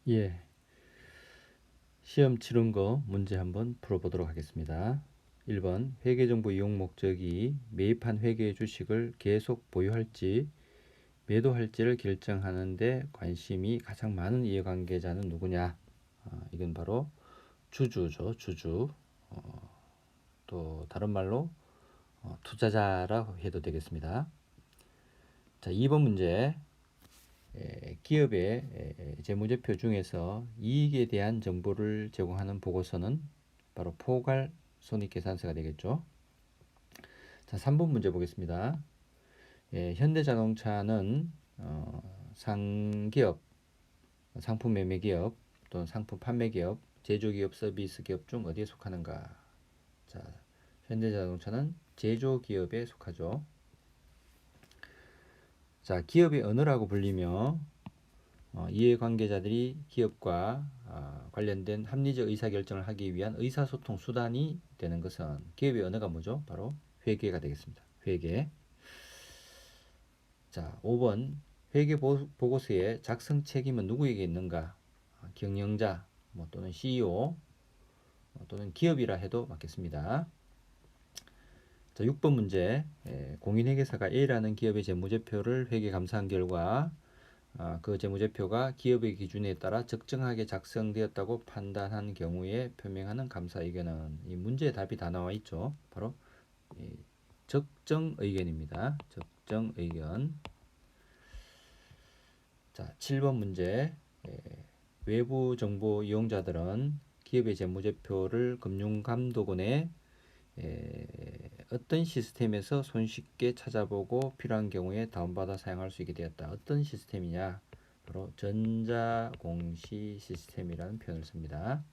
예, 시험 치른 거 문제 한번 풀어보도록 하겠습니다. 1번 회계정보 이용 목적이 매입한 회계 주식을 계속 보유할지 매도할지를 결정하는 데 관심이 가장 많은 이해관계자는 누구냐? 이건 바로 주주죠. 주주. 또 다른 말로 투자자라고 해도 되겠습니다. 자, 2번 문제. 기업의 재무제표 중에서 이익에 대한 정보를 제공하는 보고서는 바로 포괄손익계산서가 되겠죠. 자, 3번 문제 보겠습니다. 현대자동차는 상기업, 상품 매매기업 또는 상품 판매기업, 제조기업, 서비스기업 중 어디에 속하는가? 자, 현대자동차는 제조기업에 속하죠. 자, 기업의 언어라고 불리며 이해관계자들이 기업과 관련된 합리적 의사결정을 하기 위한 의사소통 수단이 되는 것은 기업의 언어가 뭐죠? 바로 회계가 되겠습니다. 회계. 자, 5번 회계 보고서의 작성 책임은 누구에게 있는가? 경영자 또는 CEO 또는 기업이라 해도 맞겠습니다. 자, 6번 문제. 공인회계사가 A라는 기업의 재무제표를 회계 감사한 결과 그 재무제표가 기업의 기준에 따라 적정하게 작성되었다고 판단한 경우에 표명하는 감사 의견은, 이 문제의 답이 다 나와 있죠. 바로 적정 의견입니다. 적정 의견. 자, 7번 문제. 외부 정보 이용자들은 기업의 재무제표를 금융감독원에 어떤 시스템에서 손쉽게 찾아보고 필요한 경우에 다운받아 사용할 수 있게 되었다. 어떤 시스템이냐? 바로 전자공시 시스템이라는 표현을 씁니다.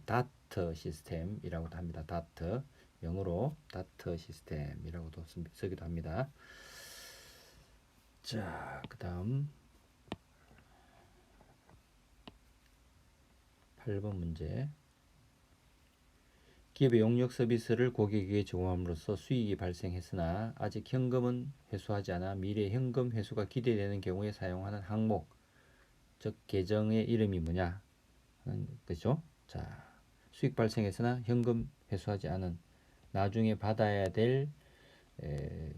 다트 시스템이라고도 합니다. 다트, 영어로 다트 시스템이라고도 쓰기도 합니다. 자, 그 다음 8번 문제. 기업의 용역 서비스를 고객에게 제공함으로써 수익이 발생했으나 아직 현금은 회수하지 않아 미래 현금 회수가 기대되는 경우에 사용하는 항목, 즉 계정의 이름이 뭐냐 하는 것이죠. 자, 수익 발생했으나 현금 회수하지 않은, 나중에 받아야 될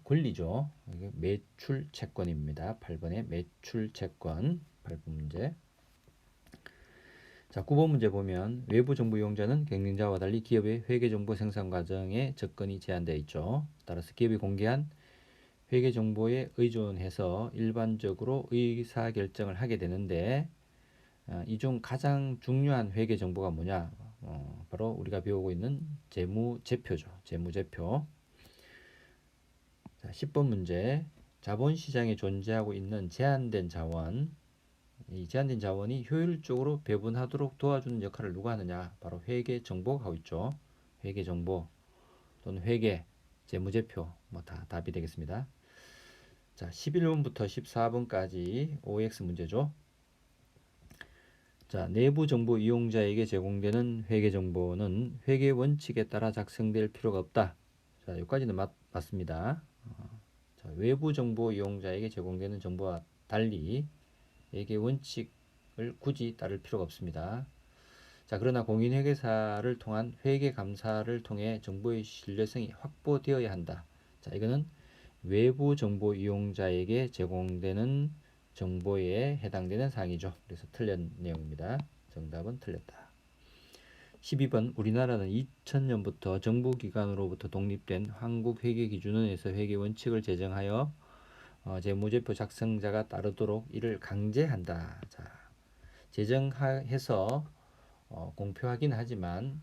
권리죠. 매출 채권입니다. 8번의 매출 채권. 8번 문제. 자, 9번 문제 보면 외부 정보 이용자는 경영자와 달리 기업의 회계 정보 생산 과정에 접근이 제한되어 있죠. 따라서 기업이 공개한 회계 정보에 의존해서 일반적으로 의사 결정을 하게 되는데, 이 중 가장 중요한 회계 정보가 뭐냐? 바로 우리가 배우고 있는 재무제표죠. 재무제표. 자, 10번 문제. 자본시장에 존재하고 있는 제한된 자원, 이 제한된 자원이 효율적으로 배분하도록 도와주는 역할을 누가 하느냐? 바로 회계 정보가 하고 있죠. 회계 정보 또는 회계, 재무제표 다 답이 되겠습니다. 자, 11번부터 14번까지 OX 문제죠. 자, 내부 정보 이용자에게 제공되는 회계 정보는 회계 원칙에 따라 작성될 필요가 없다. 자, 여기까지는 맞습니다. 자, 외부 정보 이용자에게 제공되는 정보와 달리 회계 원칙을 굳이 따를 필요가 없습니다. 자, 그러나 공인회계사를 통한 회계 감사를 통해 정보의 신뢰성이 확보되어야 한다. 자, 이거는 외부 정보 이용자에게 제공되는 정보에 해당되는 사항이죠. 그래서 틀린 내용입니다. 정답은 틀렸다. 12번 우리나라는 2000년부터 정부기관으로부터 독립된 한국회계기준원에서 회계원칙을 제정하여 재무제표 작성자가 따르도록 이를 강제한다. 자, 제정해서 공표하긴 하지만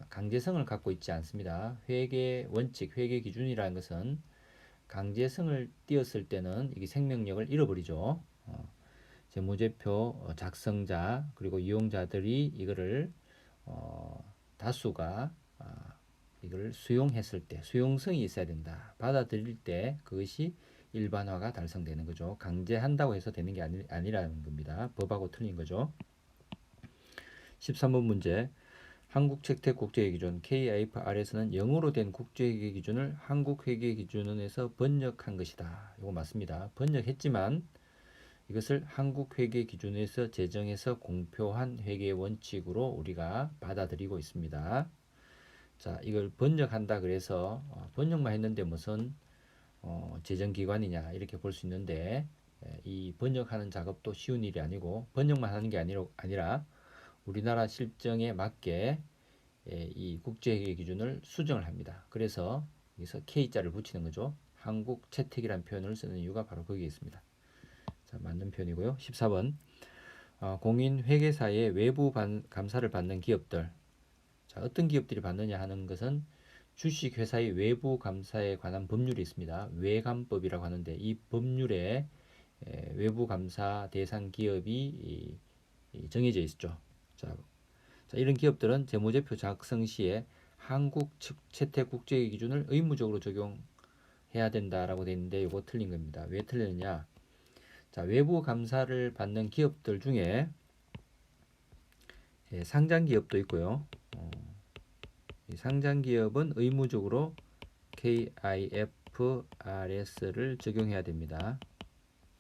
강제성을 갖고 있지 않습니다. 회계원칙, 회계기준이라는 것은 강제성을 띄었을 때는 이게 생명력을 잃어버리죠. 재무제표 작성자 그리고 이용자들이 이거를 다수가 이걸 수용했을 때 수용성이 있어야 된다. 받아들일 때 그것이 일반화가 달성되는 거죠. 강제한다고 해서 되는 게 아니라는 겁니다. 법하고 틀린 거죠. 13번 문제. 한국채택국제회계기준 KIFR에서는 영어로 된 국제회계기준을 한국회계기준원에서 번역한 것이다. 이거 맞습니다. 번역했지만 이것을 한국 회계 기준에서 제정해서 공표한 회계 원칙으로 우리가 받아들이고 있습니다. 자, 이걸 번역한다 그래서 번역만 했는데 무슨 제정기관이냐 이렇게 볼 수 있는데, 이 번역하는 작업도 쉬운 일이 아니고 번역만 하는 게 아니라 우리나라 실정에 맞게 이 국제회계 기준을 수정을 합니다. 그래서 여기서 K자를 붙이는 거죠. 한국 채택이라는 표현을 쓰는 이유가 바로 거기에 있습니다. 자, 맞는 표현이고요. 14번 공인 회계사의 외부 감사를 받는 기업들. 자, 어떤 기업들이 받느냐 하는 것은 주식회사의 외부 감사에 관한 법률이 있습니다. 외감법이라고 하는데 이 법률에 외부 감사 대상 기업이 정해져 있죠. 자, 이런 기업들은 재무제표 작성 시에 한국 채택 국제회계 기준을 의무적으로 적용해야 된다라고 되어 있는데 이거 틀린 겁니다. 왜 틀렸느냐? 자, 외부 감사를 받는 기업들 중에 상장 기업도 있고요. 이 상장 기업은 의무적으로 KIFRS를 적용해야 됩니다.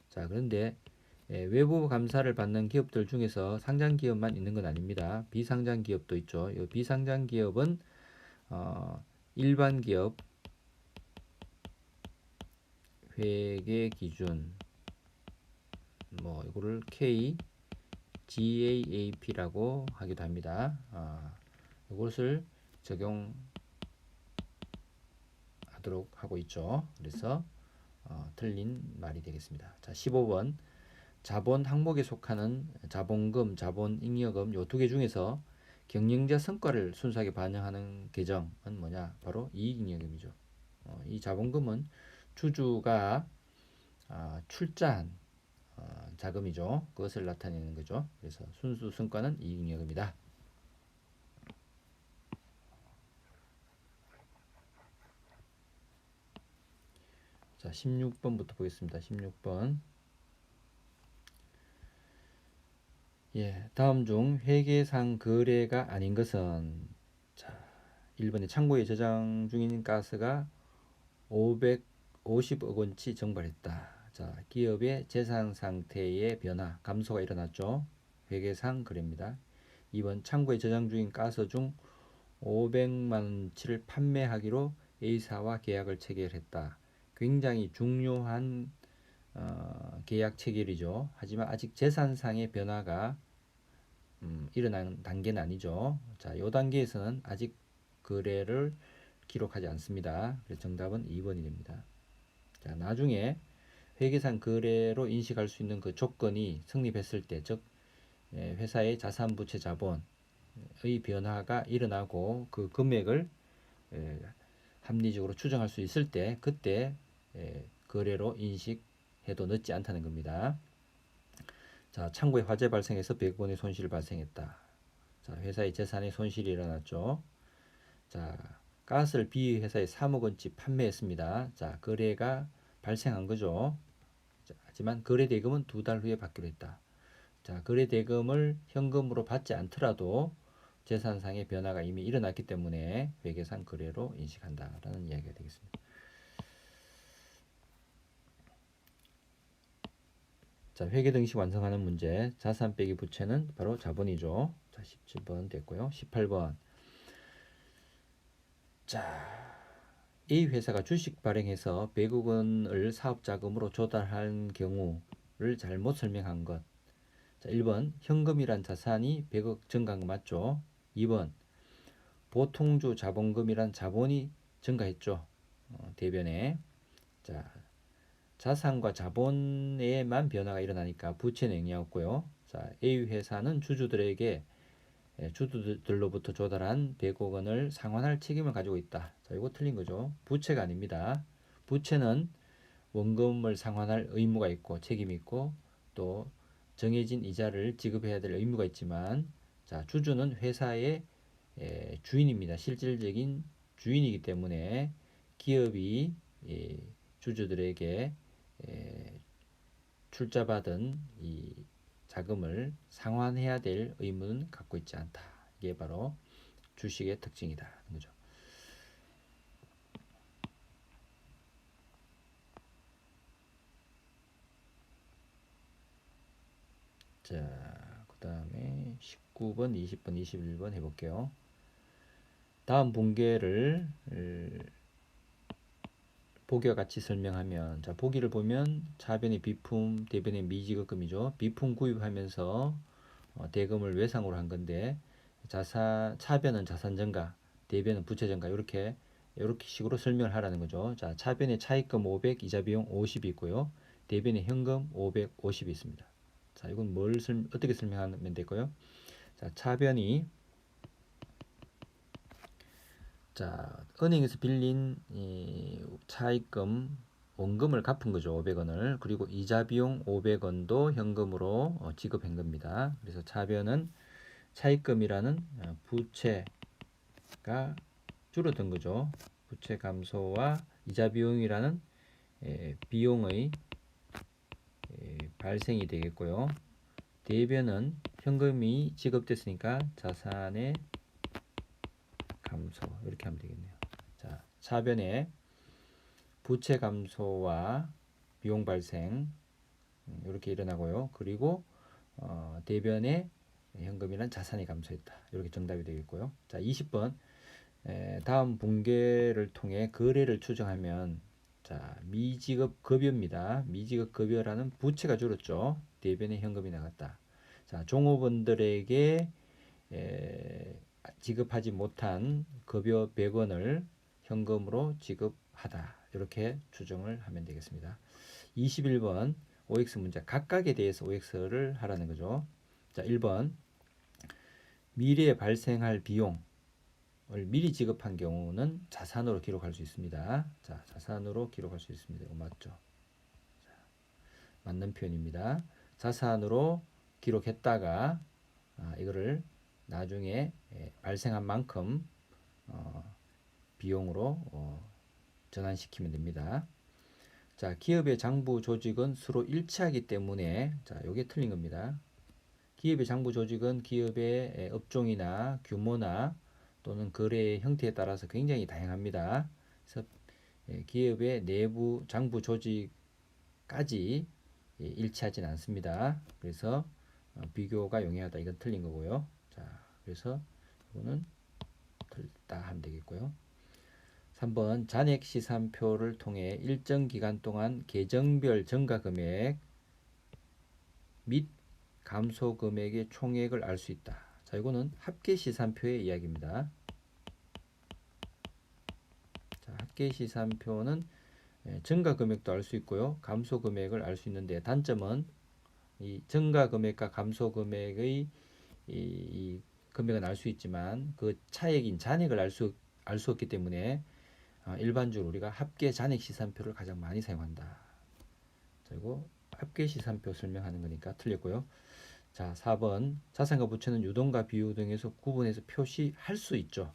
자, 그런데 외부 감사를 받는 기업들 중에서 상장 기업만 있는 건 아닙니다. 비상장 기업도 있죠. 이 비상장 기업은 일반 기업 회계 기준 이거를 GAAP라고 하기도 합니다. 이것을 적용하도록 하고 있죠. 그래서 틀린 말이 되겠습니다. 자, 15번 자본 항목에 속하는 자본금, 자본잉여금 요 두 개 중에서 경영자 성과를 순수하게 반영하는 계정은 뭐냐? 바로 이익잉여금이죠. 이 자본금은 주주가 출자한 자금이죠. 그것을 나타내는 거죠. 그래서 순수 성과는 이익잉여금이다. 자, 16번부터 보겠습니다. 16번. 다음 중 회계상 거래가 아닌 것은, 자, 1번에 창고에 저장 중인 가스가 550억 원치 증발했다. 자, 기업의 재산 상태의 변화, 감소가 일어났죠. 회계상 거래입니다. 2번 창고에 저장 중인 가스 중 500만 원치를 판매하기로 A사와 계약을 체결했다. 굉장히 중요한 계약 체결이죠. 하지만 아직 재산상의 변화가 일어나는 단계는 아니죠. 자, 이 단계에서는 아직 거래를 기록하지 않습니다. 그래서 정답은 2번이 됩니다. 자, 나중에 회계상 거래로 인식할 수 있는 그 조건이 성립했을 때, 즉 회사의 자산부채 자본의 변화가 일어나고 그 금액을 합리적으로 추정할 수 있을 때, 그때 거래로 인식해도 늦지 않다는 겁니다. 자, 창고에 화재 발생해서 100억 원의 손실이 발생했다. 자, 회사의 재산에 손실이 일어났죠. 자, 가스를 B 회사에 3억 원치 판매했습니다. 자, 거래가 발생한 거죠. 자, 하지만 거래 대금은 2달 후에 받기로 했다. 자, 거래 대금을 현금으로 받지 않더라도 재산상의 변화가 이미 일어났기 때문에 회계상 거래로 인식한다라는 이야기가 되겠습니다. 자, 회계 등식 완성하는 문제. 자산 빼기 부채는 바로 자본이죠. 자, 17번 됐고요. 18번. 자, A 회사가 주식 발행해서 100억 원을 사업 자금으로 조달한 경우를 잘못 설명한 것. 자, 1번 현금이란 자산이 100억 증가한 거 맞죠? 2번 보통주 자본금이란 자본이 증가했죠. 대변에. 자, 자산과 자본에만 변화가 일어나니까 부채는 영향없고요. 자, A 회사는 주주들에게 주주들로부터 조달한 100억 원을 상환할 책임을 가지고 있다. 자, 이거 틀린 거죠. 부채가 아닙니다. 부채는 원금을 상환할 의무가 있고 책임이 있고 또 정해진 이자를 지급해야 될 의무가 있지만, 자, 주주는 회사의 주인입니다. 실질적인 주인이기 때문에 기업이 주주들에게 출자받은 이 자금을 상환해야 될 의무는 갖고 있지 않다. 이게 바로 주식의 특징이다. 그죠? 자, 그 다음에 19번, 20번, 21번 해볼게요. 다음 분계를 보기와 같이 설명하면, 자, 보기를 보면 차변의 비품, 대변의 미지급금이죠. 비품 구입하면서 대금을 외상으로 한 건데, 차변은 자산 증가, 대변은 부채 증가, 이렇게 식으로 설명을 하라는 거죠. 자, 차변에 차입금 500, 이자 비용 50이 있고요. 대변에 현금 550이 있습니다. 자, 이건 어떻게 설명하면 될까요? 자, 차변이, 자, 은행에서 빌린 이 차입금 원금을 갚은 거죠. 500원을. 그리고 이자 비용 500원도 현금으로 지급한 겁니다. 그래서 차변은 차입금이라는 부채가 줄어든 거죠. 부채 감소와 이자 비용이라는 비용의 발생이 되겠고요. 대변은 현금이 지급됐으니까 자산의 감소, 이렇게 하면 되겠네요. 자, 차변에 부채 감소와 비용 발생 이렇게 일어나고요. 그리고 대변에 현금이란 자산이 감소했다. 이렇게 정답이 되겠고요. 자, 20번 다음 분계를 통해 거래를 추정하면, 자, 미지급 급여입니다. 미지급 급여라는 부채가 줄었죠. 대변에 현금이 나갔다. 자, 종업원들에게 지급하지 못한 급여 100원을 현금으로 지급하다. 이렇게 추정을 하면 되겠습니다. 21번 OX 문제, 각각에 대해서 OX를 하라는 거죠. 자, 1번 미래에 발생할 비용을 미리 지급한 경우는 자산으로 기록할 수 있습니다. 자, 자산으로 기록할 수 있습니다. 이거 맞죠? 자, 맞는 표현입니다. 자산으로 기록했다가 이거를 나중에 발생한 만큼 비용으로 전환시키면 됩니다. 자, 기업의 장부 조직은 서로 일치하기 때문에, 자, 요게 틀린 겁니다. 기업의 장부 조직은 기업의 업종이나 규모나 또는 거래의 형태에 따라서 굉장히 다양합니다. 그래서 기업의 내부 장부 조직까지 일치하진 않습니다. 그래서 비교가 용이하다, 이건 틀린 거고요. 자, 그래서 이거는 틀다 하면 되겠고요. 3번 잔액 시산표를 통해 일정 기간 동안 계정별 증가 금액 및 감소 금액의 총액을 알 수 있다. 자, 이거는 합계 시산표의 이야기입니다. 자, 합계 시산표는 증가 금액도 알 수 있고요. 감소 금액을 알 수 있는데, 단점은 이 증가 금액과 감소 금액의 이 금액은 알 수 있지만 그 차액인 잔액을 알 수 없기 때문에 일반적으로 우리가 합계 잔액 시산표를 가장 많이 사용한다. 그리고 합계 시산표 설명하는 거니까 틀렸고요. 자, 4번 자산과 부채는 유동과 비유 등에서 구분해서 표시할 수 있죠.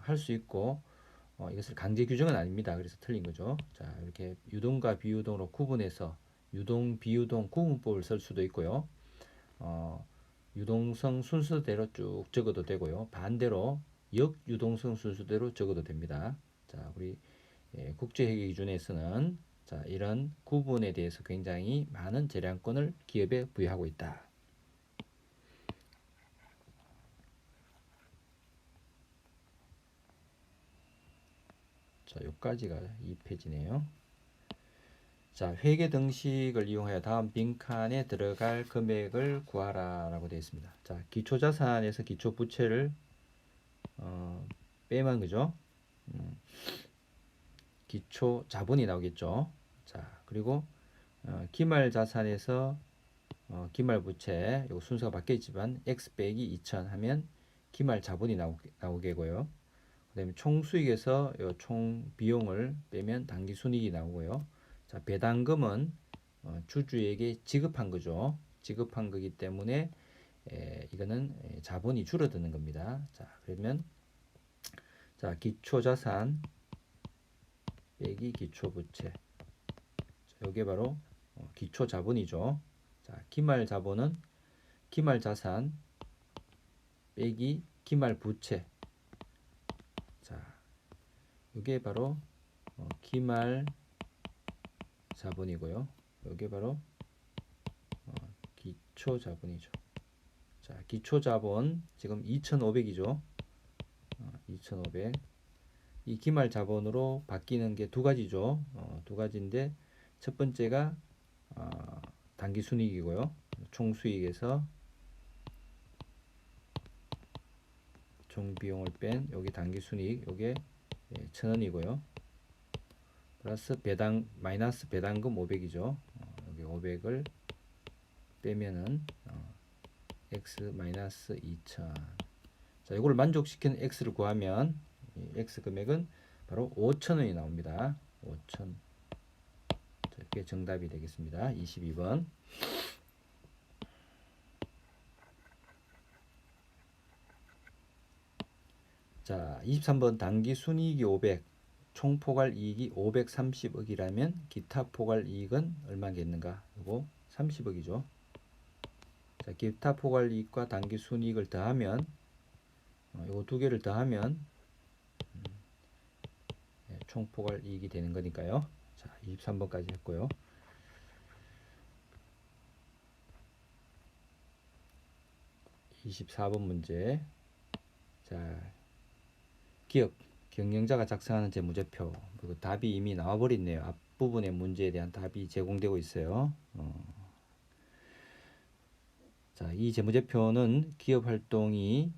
할 수 있고 이것을 강제 규정은 아닙니다. 그래서 틀린 거죠. 자, 이렇게 유동과 비유동으로 구분해서 유동, 비유동 구분법을 쓸 수도 있고요. 유동성 순서대로 쭉 적어도 되고요. 반대로 역유동성 순서대로 적어도 됩니다. 자, 우리 국제회계 기준에서는, 자, 이런 구분에 대해서 굉장히 많은 재량권을 기업에 부여하고 있다. 자, 여기까지가 2페이지네요. 자, 회계 등식을 이용하여 다음 빈칸에 들어갈 금액을 구하라 라고 되어 있습니다. 자, 기초자산에서 기초부채를 빼면 그죠? 기초자본이 나오겠죠. 자, 그리고 기말자산에서 기말부채, 요 순서가 바뀌었지만 X 빼기 2000 하면 기말자본이 나오겠고요. 그 다음에 총수익에서 요 총 비용을 빼면 당기순이익이 나오고요. 자, 배당금은 주주에게 지급한 거죠. 지급한 거기 때문에 이거는 자본이 줄어드는 겁니다. 자, 그러면 자, 기초자산 빼기 기초부채, 이게 바로 기초자본이죠. 자, 기말자본은 기말자산 빼기 기말부채, 자, 이게 바로 기말자본이고요. 이게 바로 기초 자본이죠. 자, 기초 자본 지금 2,500이죠. 2,500. 이 기말 자본으로 바뀌는 게 두 가지죠. 두 가지인데 첫 번째가 단기 순이익이고요. 총 수익에서 총 비용을 뺀 여기 단기 순이익 요게 1,000원이고요. 플러스 마이너스 배당금 500이죠. 여기 500을 빼면은 x 마이너스 2,000. 자, 이걸 만족시키는 x를 구하면 이 x 금액은 바로 5,000원이 나옵니다. 5,000. 자, 이게 정답이 되겠습니다. 22번. 자, 23번 단기 순이익이 500, 총 포괄 이익이 530억이라면 기타 포괄 이익은 얼마겠는가? 이거 30억이죠. 자, 기타 포괄 이익과 단기 순이익을 더하면 이거 두 개를 더하면 총 포괄 이익이 되는 거니까요. 자, 23번까지 했고요. 24번 문제. 자, 기업 경영자가 작성하는 재무제표. 그리고 답이 이미 나와버렸네요. 앞부분의 문제에 대한 답이 제공되고 있어요. 자, 이 재무제표는 기업 활동이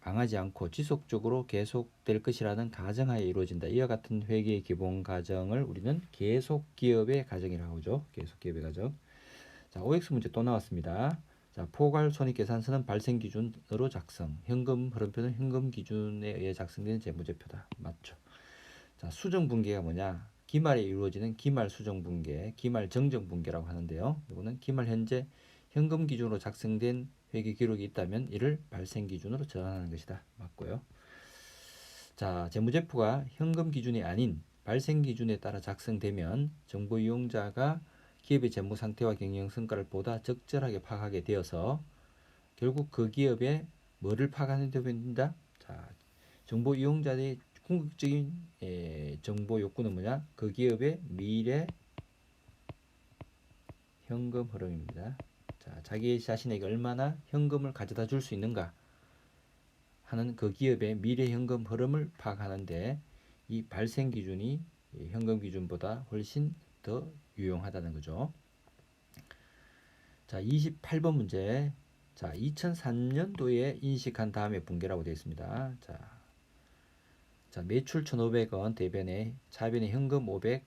망하지 않고 지속적으로 계속될 것이라는 가정하에 이루어진다. 이와 같은 회계의 기본 가정을 우리는 계속기업의 가정이라고 하죠. 계속기업의 가정. 자, OX 문제 또 나왔습니다. 자, 포괄 손익계산서는 발생 기준으로 작성. 현금 흐름표는 현금 기준에 의해 작성된 재무제표다. 맞죠? 자, 수정 분계가 뭐냐? 기말에 이루어지는 기말 수정 분계, 기말 정정 분계라고 하는데요. 이거는 기말 현재 현금 기준으로 작성된 회계 기록이 있다면 이를 발생 기준으로 전환하는 것이다. 맞고요. 자, 재무제표가 현금 기준이 아닌 발생 기준에 따라 작성되면 정보 이용자가 기업의 재무 상태와 경영 성과를 보다 적절하게 파악하게 되어서 결국 그 기업의 뭐를 파악하는 데 된다? 자, 정보 이용자의 궁극적인 정보 욕구는 뭐냐? 그 기업의 미래 현금 흐름입니다. 자, 자기 자신에게 얼마나 현금을 가져다 줄 수 있는가 하는 그 기업의 미래 현금 흐름을 파악하는데 이 발생 기준이 현금 기준보다 훨씬 더 유용하다는 거죠. 자, 28번 문제. 자, 2003년도에 인식한 다음에 분계라고 되어 있습니다. 자, 매출 1,500원 대변에 차변에 현금 500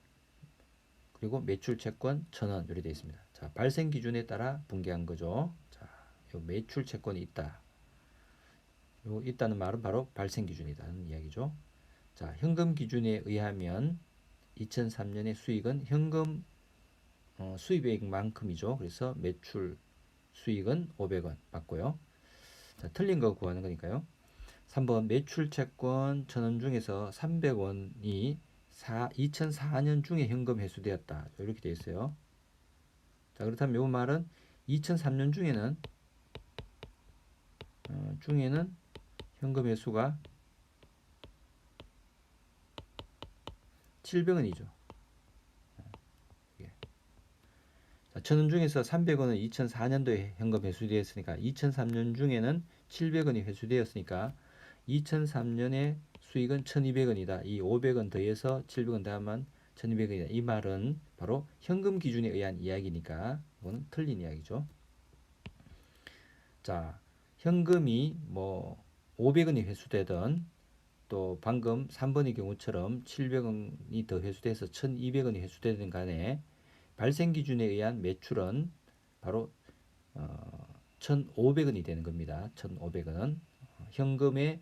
그리고 매출 채권 1,000원 이렇게 되어 있습니다. 자, 발생 기준에 따라 분계한 거죠. 자, 요 매출 채권이 있다. 요 있다는 말은 바로 발생 기준이라는 이야기죠. 자, 현금 기준에 의하면 2003년의 수익은 현금 수입액만큼이죠. 그래서 매출 수익은 500원 맞고요. 자, 틀린 거 구하는 거니까요. 3번 매출 채권 1,000원 중에서 300원이 2004년 중에 현금 회수되었다. 이렇게 되어 있어요. 자, 그렇다면 이 말은 2003년 중에는 현금 회수가 700원이죠. 자, 1,000원 중에서 300원은 2004년도에 현금 회수되었으니까 2003년 중에는 700원이 회수되었으니까 2003년에 수익은 1,200원이다. 이 500원 더해서 700원 더하면 1,200원이다. 이 말은 바로 현금 기준에 의한 이야기니까 이거는 틀린 이야기죠. 자, 현금이 뭐 500원이 회수되든 또 방금 3번의 경우처럼 700원이 더 회수돼서 1,200원이 회수되든 간에 발생 기준에 의한 매출은 바로 1,500원이 되는 겁니다. 1,500원. 현금의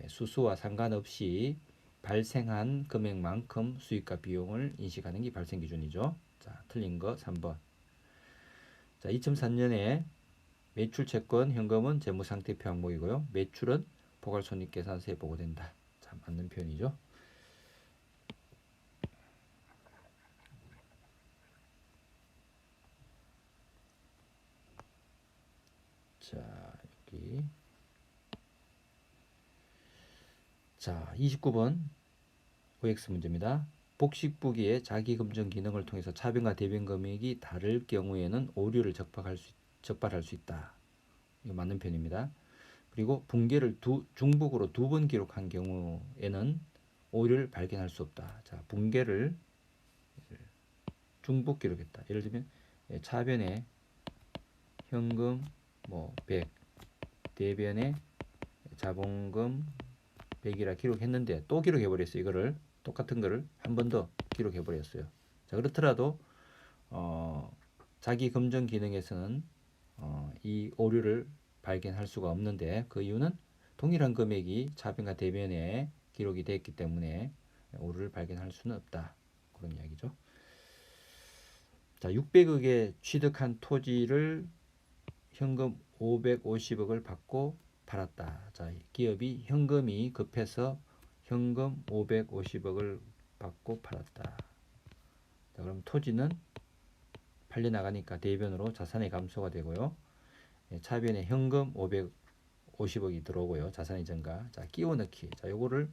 수수와 상관없이 발생한 금액만큼 수익과 비용을 인식하는 게 발생 기준이죠. 자, 틀린 거 3번. 자, 2003년에 매출 채권 현금은 재무상태표 항목이고요. 매출은 포괄손익계산서에 보고된다. 자, 맞는 표현이죠. 자, 여기. 자, 29번 OX 문제입니다. 복식부기의 자기검증 기능을 통해서 차변과 대변 금액이 다를 경우에는 오류를 적발할 수 적발할 수 있다. 이거 맞는 표현입니다. 그리고 붕괴를 중복으로 2번 기록한 경우에는 오류를 발견할 수 없다. 자, 붕괴를 중복 기록했다. 예를 들면 차변에 현금 뭐 100, 대변에 자본금 100이라 기록했는데 또 기록해 버렸어요. 이거를 똑같은 거를 한 번 더 기록해 버렸어요. 자, 그렇더라도 자기 검증 기능에서는 이 오류를 발견할 수가 없는데, 그 이유는 동일한 금액이 차변과 대변에 기록이 됐기 때문에 오류를 발견할 수는 없다. 그런 이야기죠. 자, 600억에 취득한 토지를 현금 550억을 받고 팔았다. 자, 기업이 현금이 급해서 현금 550억을 받고 팔았다. 자, 그럼 토지는 팔려 나가니까 대변으로 자산의 감소가 되고요. 차변에 현금 550억이 들어오고요. 자산의 증가. 자, 끼워 넣기. 자, 요거를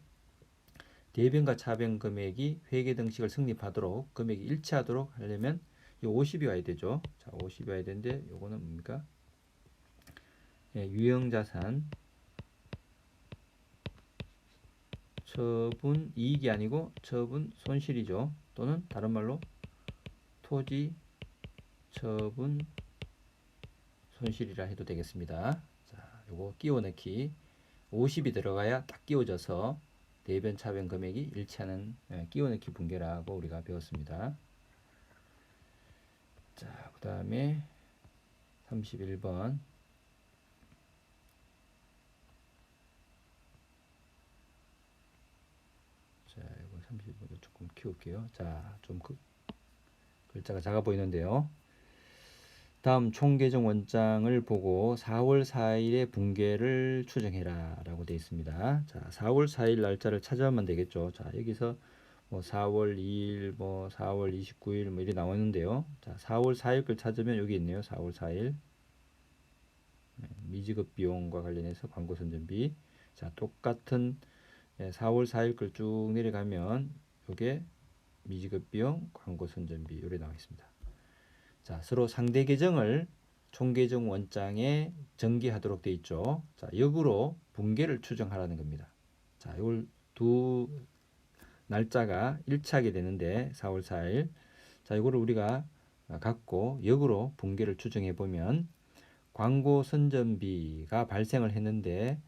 대변과 차변 금액이 회계 등식을 성립하도록, 금액이 일치하도록 하려면 이 50이 와야 되죠. 자, 50이 와야 되는데 요거는 뭡니까? 유형자산 처분 이익이 아니고 처분 손실이죠. 또는 다른 말로 토지 처분 손실이라 해도 되겠습니다. 자, 요거 끼워 넣기. 50이 들어가야 딱 끼워져서 대변 차변 금액이 일치하는 끼워 넣기 붕괴라고 우리가 배웠습니다. 자, 그 다음에 31번. 자, 이거 31번 조금 키울게요. 자, 좀 글자가 작아 보이는데요. 다음 총계정 원장을 보고 4월 4일에 붕괴를 추정해라 라고 되어 있습니다. 자, 4월 4일 날짜를 찾아오면 되겠죠. 자, 여기서 뭐 4월 2일, 뭐 4월 29일 뭐 이렇게 나오는데요. 자, 4월 4일 걸 찾으면 여기 있네요. 4월 4일. 미지급 비용과 관련해서 광고 선전비. 자, 똑같은 4월 4일 걸 쭉 내려가면 요게 미지급 비용, 광고 선전비 이렇게 나와 있습니다. 자, 서로 상대 계정을 총계정 원장에 전개하도록 되어 있죠. 자, 역으로 붕괴를 추정하라는 겁니다. 자, 이걸 두 날짜가 일치하게 되는데 4월 4일. 자, 이거를 우리가 갖고 역으로 붕괴를 추정해 보면 광고 선전비가 발생을 했는데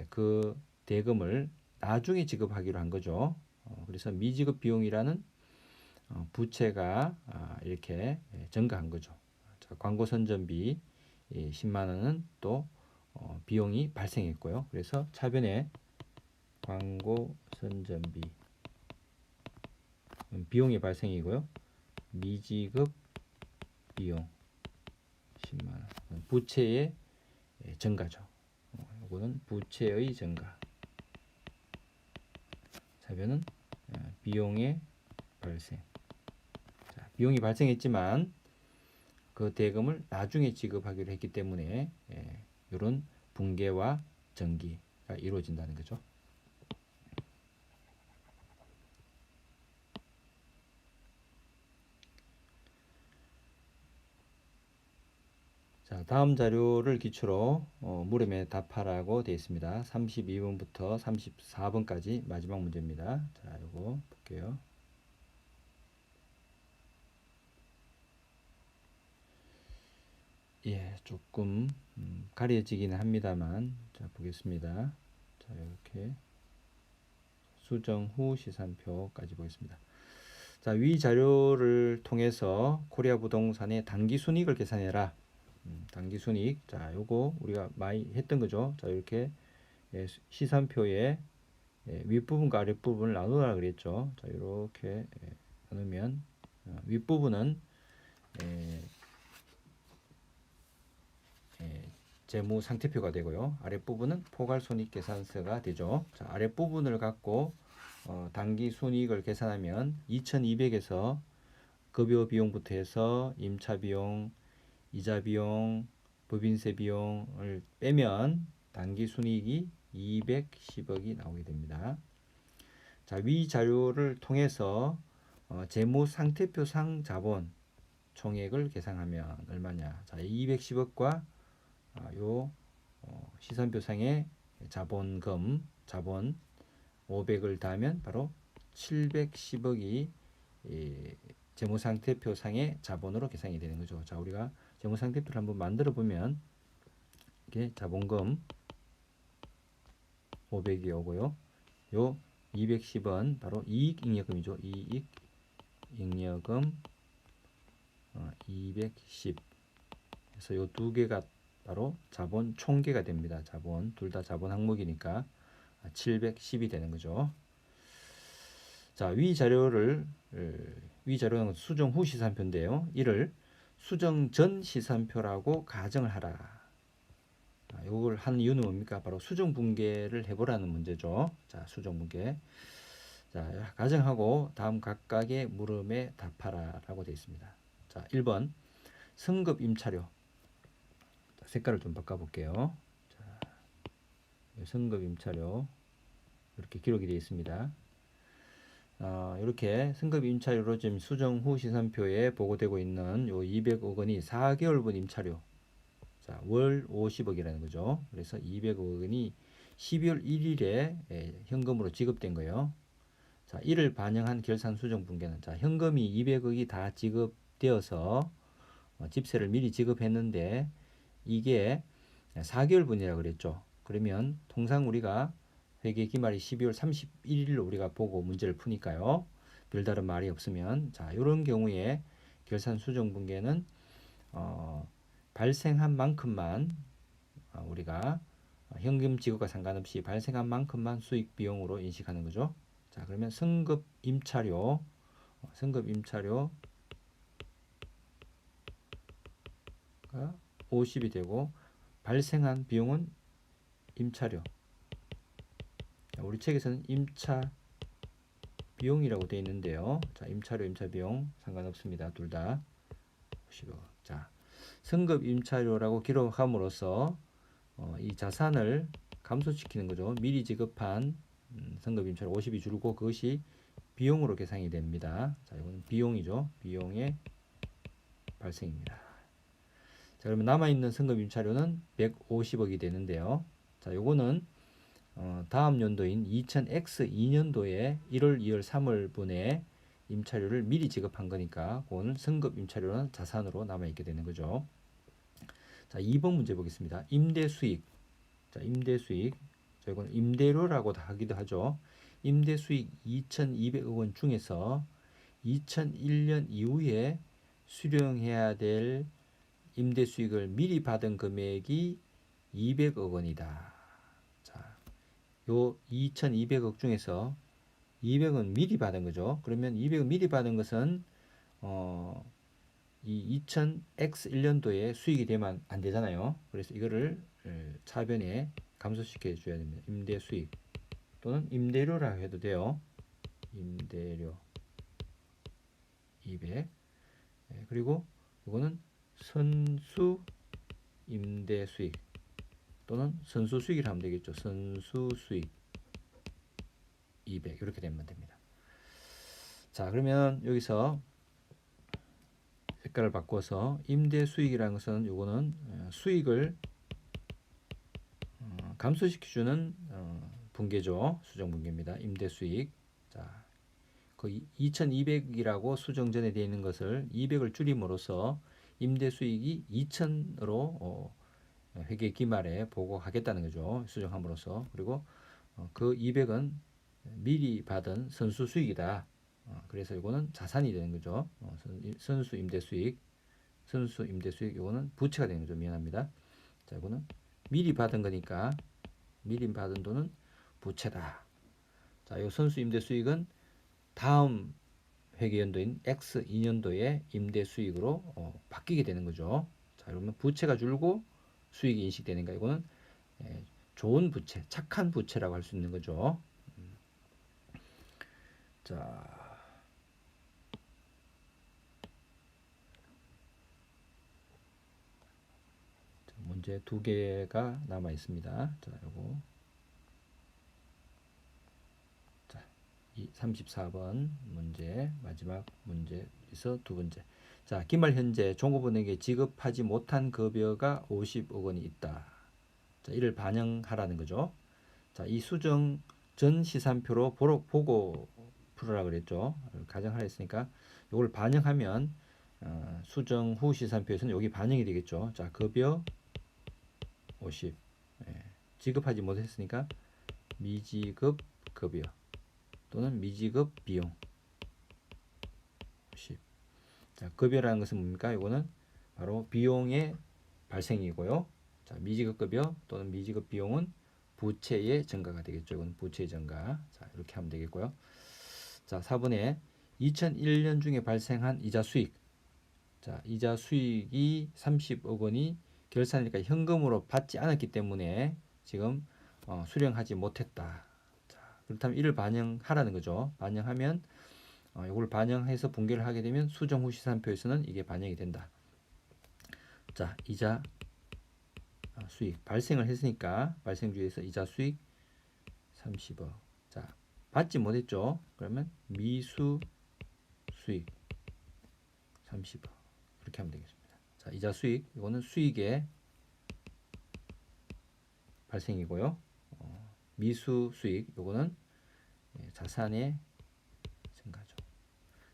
그 대금을 나중에 지급하기로 한 거죠. 그래서 미지급 비용이라는 부채가 이렇게 증가한 거죠. 자, 광고 선전비 10만 원은 또 비용이 발생했고요. 그래서 차변에 광고 선전비 비용이 발생이고요. 미지급 비용 10만 원. 부채의 증가죠. 이거는 부채의 증가. 차변은 비용의 발생. 자, 비용이 발생했지만 그 대금을 나중에 지급하기로 했기 때문에 이런 붕괴와 전기가 이루어진다는 거죠. 자, 다음 자료를 기초로 물음에 답하라고 되어 있습니다. 32번부터 34번까지 마지막 문제입니다. 자, 이거 볼게요. 예, 조금 가려지기는 합니다만, 자, 보겠습니다. 자, 이렇게 수정 후 시산표까지 보겠습니다. 자, 위 자료를 통해서 코리아 부동산의 당기 순이익을 계산해라. 당기 순이익. 자, 요거 우리가 많이 했던 거죠. 자, 이렇게 시산표에 윗부분과 아랫부분을 나누라 그랬죠. 자, 이렇게 나누면 윗부분은 재무 상태표가 되고요. 아랫부분은 포괄손익계산서가 되죠. 자, 아랫부분을 갖고 당기 순이익을 계산하면 2200에서 급여 비용부터 해서 임차 비용, 이자 비용, 법인세 비용을 빼면 당기 순이익이 210억이 나오게 됩니다. 자, 위 자료를 통해서 재무 상태표상 자본 총액을 계산하면 얼마냐? 자, 210억과 요 시선표상의 자본 500을 더하면 바로 710억이 재무상태표상의 자본으로 계산이 되는 거죠. 자, 우리가 재무상태표를 한번 만들어 보면 이게 자본금 500이 오고요. 요 210원 바로 이익잉여금이죠. 이익잉여금 210. 그래서 요 두 개가 바로 자본 총계가 됩니다. 자본 둘 다 자본 항목이니까 710이 되는 거죠. 자, 위 자료는 수정 후 시산표인데요. 이를 수정 전 시산표라고 가정을 하라. 이걸 한 이유는 뭡니까? 바로 수정 분계를 해보라는 문제죠. 자, 수정 분계. 자, 가정하고 다음 각각의 물음에 답하라라고 되어 있습니다. 자, 1번 승급 임차료. 자, 색깔을 좀 바꿔볼게요. 자, 승급 임차료 이렇게 기록이 되어 있습니다. 이렇게 승급 임차료로 지금 수정 후 시산표에 보고되고 있는 요 200억 원이 4개월분 임차료. 자, 월 50억이라는 거죠. 그래서 200억 원이 12월 1일에 현금으로 지급된 거예요. 자, 이를 반영한 결산 수정 분계는 자, 현금이 200억이 다 지급되어서 집세를 미리 지급했는데 이게 4개월분이라고 그랬죠. 그러면 통상 우리가 회계 기말이 12월 31일로 우리가 보고 문제를 푸니까요. 별다른 말이 없으면 자, 이런 경우에 결산 수정 분계는 발생한 만큼만 우리가 현금 지급과 상관없이 발생한 만큼만 수익 비용으로 인식하는 거죠. 자, 그러면 승급 임차료가 50이 되고 발생한 비용은 임차료. 자, 우리 책에서는 임차 비용이라고 되어 있는데요. 자, 임차료, 임차 비용 상관없습니다. 둘 다 50억. 자, 승급 임차료라고 기록함으로써 이 자산을 감소시키는 거죠. 미리 지급한 승급 임차료 50이 줄고 그것이 비용으로 계산이 됩니다. 자, 이거는 비용이죠. 비용의 발생입니다. 자, 그러면 남아있는 승급 임차료는 150억이 되는데요. 자, 요거는 다음 연도인 2000X2년도에 1월, 2월, 3월 분에 임차료를 미리 지급한 거니까 그거는 승급 임차료는 자산으로 남아있게 되는 거죠. 자, 2번 문제 보겠습니다. 임대 수익. 자, 임대 수익. 자, 이건 임대료라고 하기도 하죠. 임대 수익 2,200억 원 중에서 2001년 이후에 수령해야 될 임대 수익을 미리 받은 금액이 200억 원이다. 자, 요 2,200억 중에서 200은 미리 받은 거죠. 그러면 200은 미리 받은 것은 이 2000X1년도에 수익이 되면 안 되잖아요. 그래서 이거를 차변에 감소시켜 줘야 됩니다. 임대 수익 또는 임대료라 해도 돼요. 임대료 200. 그리고 이거는 선수 임대 수익 또는 선수 수익이라 하면 되겠죠. 선수 수익 200 이렇게 되면 됩니다. 자, 그러면 여기서 색깔을 바꿔서 임대 수익이라는 것은 요거는 수익을 감소시켜주는 분계죠. 수정 분계입니다. 임대 수익. 자, 그 2,200이라고 수정 전에 되어 있는 것을 200을 줄임으로써 임대 수익이 2,000으로 회계 기말에 보고하겠다는 거죠. 수정함으로써. 그리고 그 200은 미리 받은 선수 수익이다. 그래서 이거는 자산이 되는 거죠. 선수 임대 수익, 이거는 부채가 되는 거죠. 미안합니다. 자, 이거는 미리 받은 거니까 미리 받은 돈은 부채다. 자, 이 선수 임대 수익은 다음 회계연도인 X2년도에 임대 수익으로 바뀌게 되는 거죠. 자, 그러면 부채가 줄고 수익이 인식되니까 이거는 좋은 부채, 착한 부채라고 할 수 있는 거죠. 자, 문제 두 개가 남아 있습니다. 자, 요거. 자, 34번 문제, 마지막 문제에서 두 번째. 자, 기말 현재 종업원에게 지급하지 못한 급여가 50억 원이 있다. 자, 이를 반영하라는 거죠. 자, 이 수정 전 시산표로 보고 풀으라 그랬죠. 가정하라 했으니까 이걸 반영하면 수정 후 시산표에서는 여기 반영이 되겠죠. 자, 급여 50. 예, 지급하지 못했으니까 미지급 급여 또는 미지급 비용 50. 자, 급여라는 것은 뭡니까? 이거는 바로 비용의 발생이고요. 자, 미지급 급여 또는 미지급 비용은 부채의 증가가 되겠죠. 이건 부채의 증가. 자, 이렇게 하면 되겠고요. 자, 4번에 2001년 중에 발생한 이자 수익. 자, 이자 수익이 30억 원이 결산이니까 현금으로 받지 않았기 때문에 지금 수령하지 못했다. 자, 그렇다면 이를 반영하라는 거죠. 반영하면 이걸 반영해서 분개를 하게 되면 수정 후 시산표에서는 이게 반영이 된다. 자, 이자 수익 발생을 했으니까 발생주에서 이자 수익 30억. 자, 받지 못했죠. 그러면 미수 수익 30억. 이렇게 하면 되겠습니다. 자, 이자 수익 이거는 수익의 발생이고요. 미수 수익 이거는 자산의 증가죠.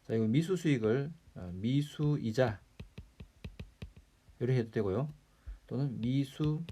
자, 이거 미수 수익을 미수 이자 이렇게 해도 되고요. 또는 미수